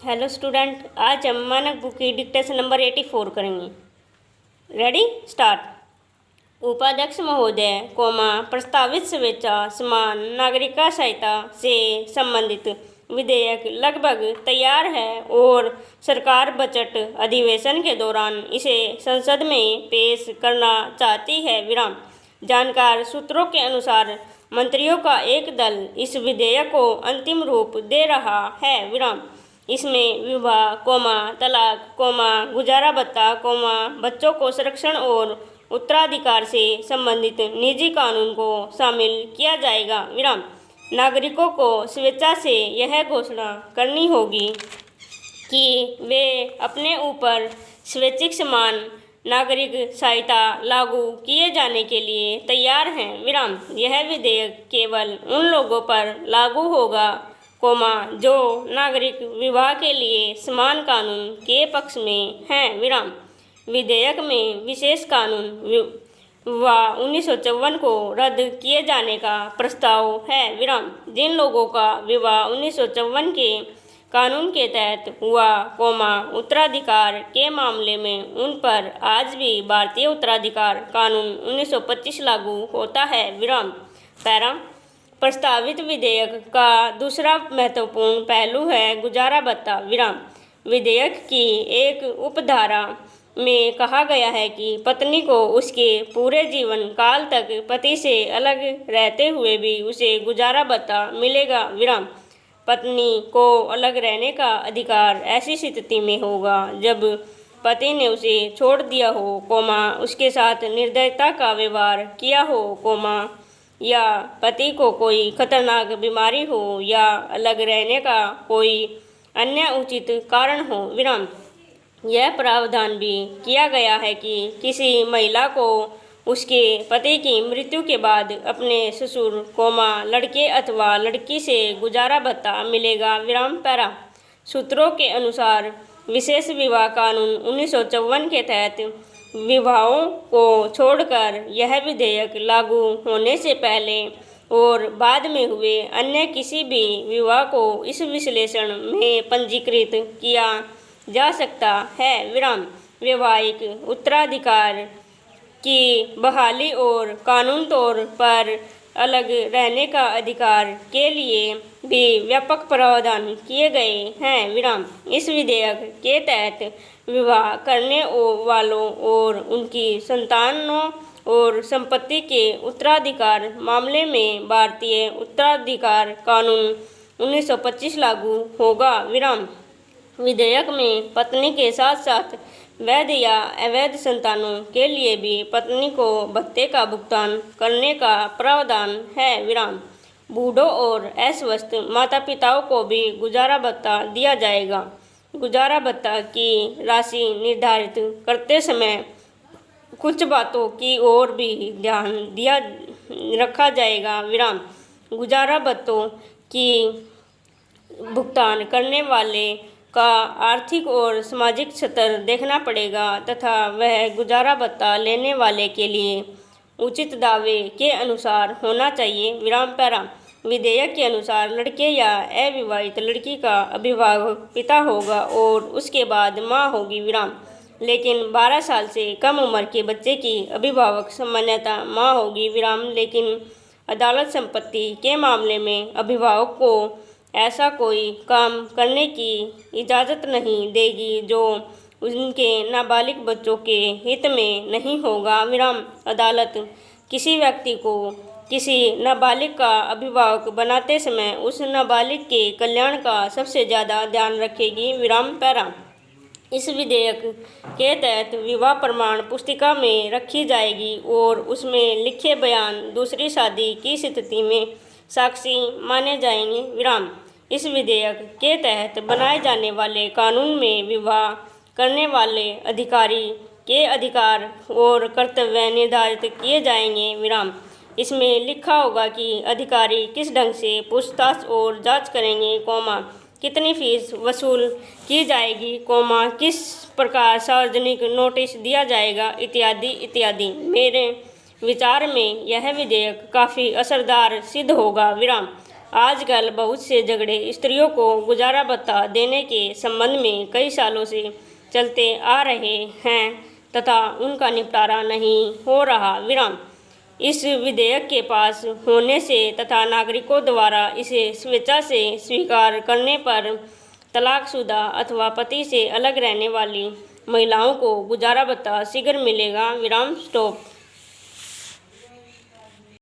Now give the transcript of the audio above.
Hello student, आज हम मानक बुक की डिक्टेशन नंबर 84 करेंगे। Ready start. उपाध्यक्ष महोदय, प्रस्तावित स्वेच्छा समान नागरिकता सहायता से संबंधित विधेयक लगभग तैयार है और सरकार बजट अधिवेशन के दौरान इसे संसद में पेश करना चाहती है। विराम। जानकार सूत्रों के अनुसार मंत्रियों का एक दल इस विधेयक को अंतिम रूप दे रहा है। विराम। इसमें विवाह, तलाक, गुजारा भत्ता, बच्चों को संरक्षण और उत्तराधिकार से संबंधित निजी कानून को शामिल किया जाएगा। विराम। नागरिकों को स्वेच्छा से यह घोषणा करनी होगी कि वे अपने ऊपर स्वैच्छिक समान नागरिक सहायता लागू किए जाने के लिए तैयार हैं। विराम। यह विधेयक केवल उन लोगों पर लागू होगा जो नागरिक विवाह के लिए समान कानून के पक्ष में हैं। विराम। विधेयक में विशेष कानून विवाह 1954 को रद्द किए जाने का प्रस्ताव है। विराम। जिन लोगों का विवाह 1954 के कानून के तहत हुआ, उत्तराधिकार के मामले में उन पर आज भी भारतीय उत्तराधिकार कानून 1925 लागू होता है। विराम। पैरा। प्रस्तावित विधेयक का दूसरा महत्वपूर्ण पहलू है गुजारा भत्ता। विराम। विधेयक की एक उपधारा में कहा गया है कि पत्नी को उसके पूरे जीवन काल तक पति से अलग रहते हुए भी उसे गुजारा भत्ता मिलेगा। विराम। पत्नी को अलग रहने का अधिकार ऐसी स्थिति में होगा जब पति ने उसे छोड़ दिया हो, उसके साथ निर्दयता का व्यवहार किया हो, या पति को कोई खतरनाक बीमारी हो या अलग रहने का कोई अन्य उचित कारण हो। विराम। यह प्रावधान भी किया गया है कि किसी महिला को उसके पति की मृत्यु के बाद अपने ससुर, लड़के अथवा लड़की से गुजारा भत्ता मिलेगा। विराम। पैरा। सूत्रों के अनुसार विशेष विवाह कानून 1954 के तहत विवाहों को छोड़कर यह विधेयक लागू होने से पहले और बाद में हुए अन्य किसी भी विवाह को इस विश्लेषण में पंजीकृत किया जा सकता है। विराम। वैवाहिक उत्तराधिकार की बहाली और कानून तौर पर अलग रहने का अधिकार के लिए भी व्यापक प्रावधान किए गए हैं। विराम। इस विधेयक के तहत विवाह करने वालों और उनकी संतानों और संपत्ति के उत्तराधिकार मामले में भारतीय उत्तराधिकार कानून 1925 लागू होगा। विराम। विधेयक में पत्नी के साथ साथ वैध या अवैध संतानों के लिए भी पत्नी को भत्ते का भुगतान करने का प्रावधान है। विराम। बूढ़ों और अस्वस्थ माता पिताओं को भी गुजारा भत्ता दिया जाएगा। गुजारा भत्ता की राशि निर्धारित करते समय कुछ बातों की ओर भी ध्यान रखा जाएगा। विराम। गुजारा भत्तों की भुगतान करने वाले का आर्थिक और सामाजिक स्तर देखना पड़ेगा तथा वह गुजारा भत्ता लेने वाले के लिए उचित दावे के अनुसार होना चाहिए। विराम। पैरा। विधेयक के अनुसार लड़के या अविवाहित लड़की का अभिभावक पिता होगा और उसके बाद माँ होगी। विराम। लेकिन 12 साल से कम उम्र के बच्चे की अभिभावक सामान्यतः माँ होगी। विराम। लेकिन अदालत संपत्ति के मामले में अभिभावक को ऐसा कोई काम करने की इजाज़त नहीं देगी जो उनके नाबालिग बच्चों के हित में नहीं होगा। विराम। अदालत किसी व्यक्ति को किसी नाबालिग का अभिभावक बनाते समय उस नाबालिग के कल्याण का सबसे ज़्यादा ध्यान रखेगी। विराम। पैरा। इस विधेयक के तहत विवाह प्रमाण पुस्तिका में रखी जाएगी और उसमें लिखे बयान दूसरी शादी की स्थिति में साक्षी माने जाएंगे। विराम। इस विधेयक के तहत बनाए जाने वाले कानून में विवाह करने वाले अधिकारी के अधिकार और कर्तव्य निर्धारित किए जाएंगे। विराम। इसमें लिखा होगा कि अधिकारी किस ढंग से पूछताछ और जांच करेंगे, कितनी फीस वसूल की जाएगी, किस प्रकार सार्वजनिक नोटिस दिया जाएगा, इत्यादि इत्यादि। मेरे विचार में यह विधेयक काफ़ी असरदार सिद्ध होगा। विराम। आजकल बहुत से झगड़े स्त्रियों को गुजारा भत्ता देने के संबंध में कई सालों से चलते आ रहे हैं तथा उनका निपटारा नहीं हो रहा। विराम। इस विधेयक के पास होने से तथा नागरिकों द्वारा इसे स्वेच्छा से स्वीकार करने पर तलाकशुदा अथवा पति से अलग रहने वाली महिलाओं को गुजारा भत्ता शीघ्र मिलेगा। विराम। स्टॉप।